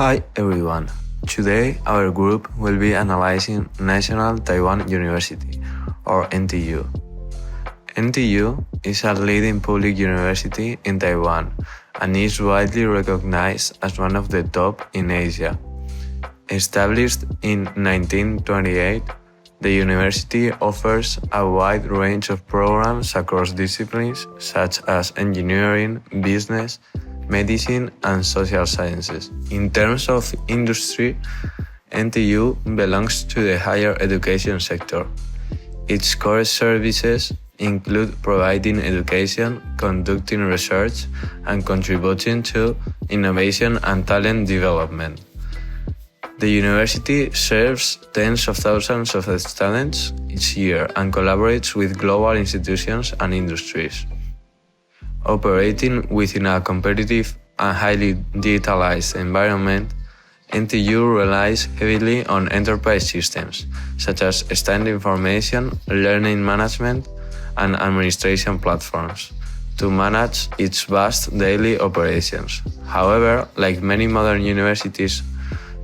Hi everyone. Today our group will be analyzing National Taiwan University, or NTU. NTU is a leading public university in Taiwan and is widely recognized as one of the top in Asia. Established in 1928, the university offers a wide range of programs across disciplines such as engineering, business, medicine, and social sciences. In terms of industry, NTU belongs to the higher education sector. Its core services include providing education, conducting research, and contributing to innovation and talent development. The university serves tens of thousands of students each year and collaborates with global institutions and industries. Operating within a competitive and highly digitalized environment, NTU relies heavily on enterprise systems, such as STEM information, learning management, and administration platforms, to manage its vast daily operations. However, like many modern universities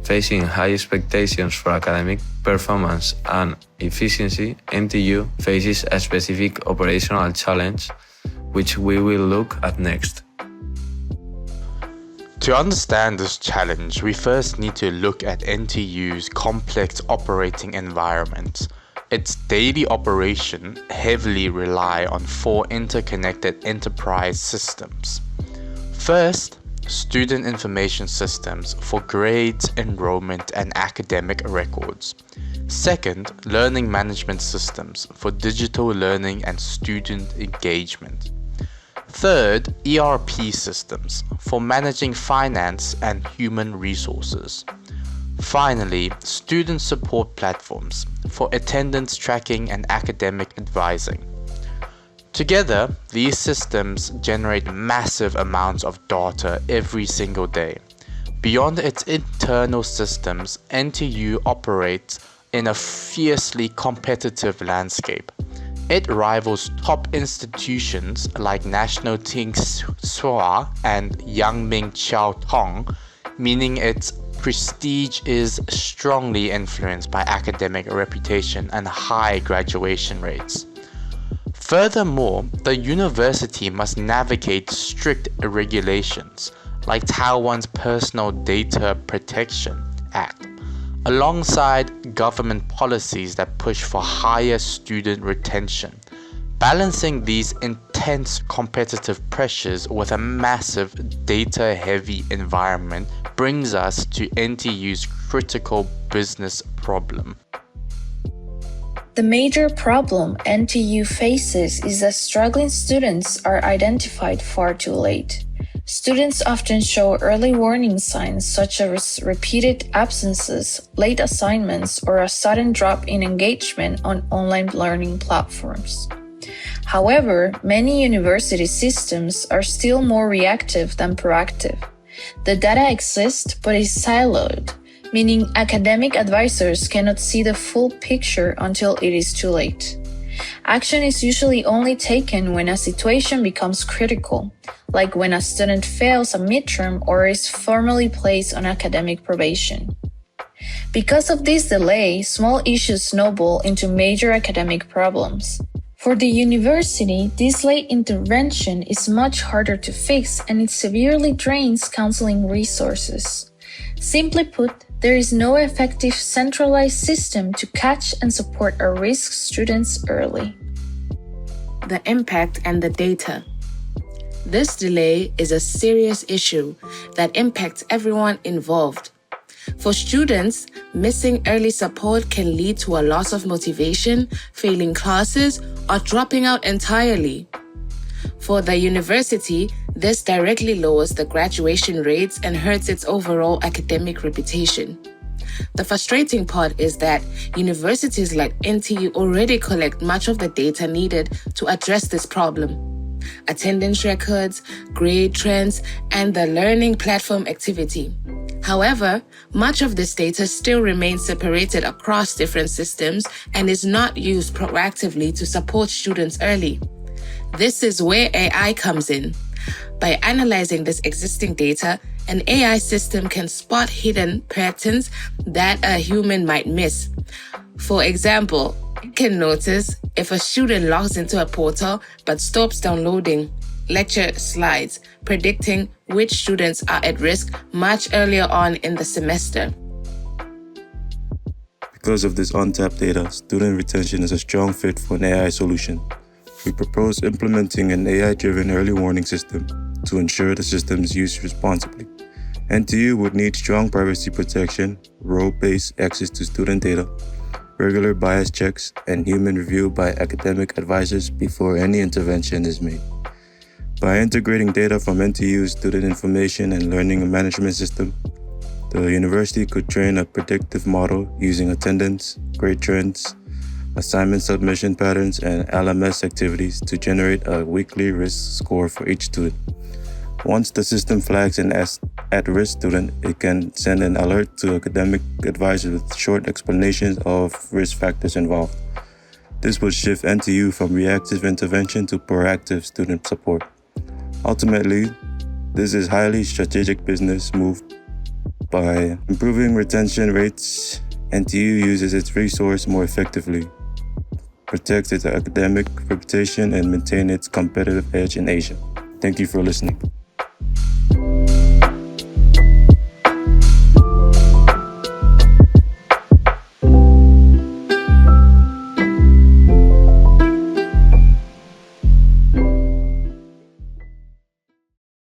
facing high expectations for academic performance and efficiency, NTU faces a specific operational challenge, which we will look at next. To understand this challenge, we first need to look at NTU's complex operating environment. Its daily operation heavily rely on four interconnected enterprise systems. First, student information systems for grades, enrollment, and academic records. Second, learning management systems for digital learning and student engagement. Third, ERP systems for managing finance and human resources. Finally, student support platforms for attendance tracking and academic advising. Together, these systems generate massive amounts of data every single day. Beyond its internal systems, NTU operates in a fiercely competitive landscape. It rivals top institutions like National Ting Sua and Yangming Chiao Tong, meaning its prestige is strongly influenced by academic reputation and high graduation rates. Furthermore, the university must navigate strict regulations like Taiwan's Personal Data Protection Act, alongside government policies that push for higher student retention. Balancing these intense competitive pressures with a massive data-heavy environment brings us to NTU's critical business problem. The major problem NTU faces is that struggling students are identified far too late. Students often show early warning signs such as repeated absences, late assignments, or a sudden drop in engagement on online learning platforms. However, many university systems are still more reactive than proactive. The data exists but is siloed, meaning academic advisors cannot see the full picture until it is too late. Action is usually only taken when a situation becomes critical, like when a student fails a midterm or is formally placed on academic probation. Because of this delay, small issues snowball into major academic problems. For the university, this late intervention is much harder to fix and it severely drains counseling resources. Simply put, there is no effective centralized system to catch and support at-risk students early. The impact and the data. This delay is a serious issue that impacts everyone involved. For students, missing early support can lead to a loss of motivation, failing classes, or dropping out entirely. For the university, this directly lowers the graduation rates and hurts its overall academic reputation. The frustrating part is that universities like NTU already collect much of the data needed to address this problem: attendance records, grade trends, and the learning platform activity. However, much of this data still remains separated across different systems and is not used proactively to support students early. This is where AI comes in. By analyzing this existing data, An AI system can spot hidden patterns that a human might miss. For example, it can notice if a student logs into a portal but stops downloading lecture slides, predicting which students are at risk much earlier on in the semester. Because of this untapped data, student retention is a strong fit for an AI solution. We propose implementing an AI-driven early warning system to ensure the system is used responsibly. NTU would need strong privacy protection, role-based access to student data, regular bias checks, and human review by academic advisors before any intervention is made. By integrating data from NTU's student information and learning management system, the university could train a predictive model using attendance, grade trends, assignment submission patterns, and LMS activities to generate a weekly risk score for each student. Once the system flags an at-risk student, it can send an alert to academic advisors with short explanations of risk factors involved. This will shift NTU from reactive intervention to proactive student support. Ultimately, this is a highly strategic business move. By improving retention rates, NTU uses its resource more effectively, protects its academic reputation, and maintains its competitive edge in Asia. Thank you for listening.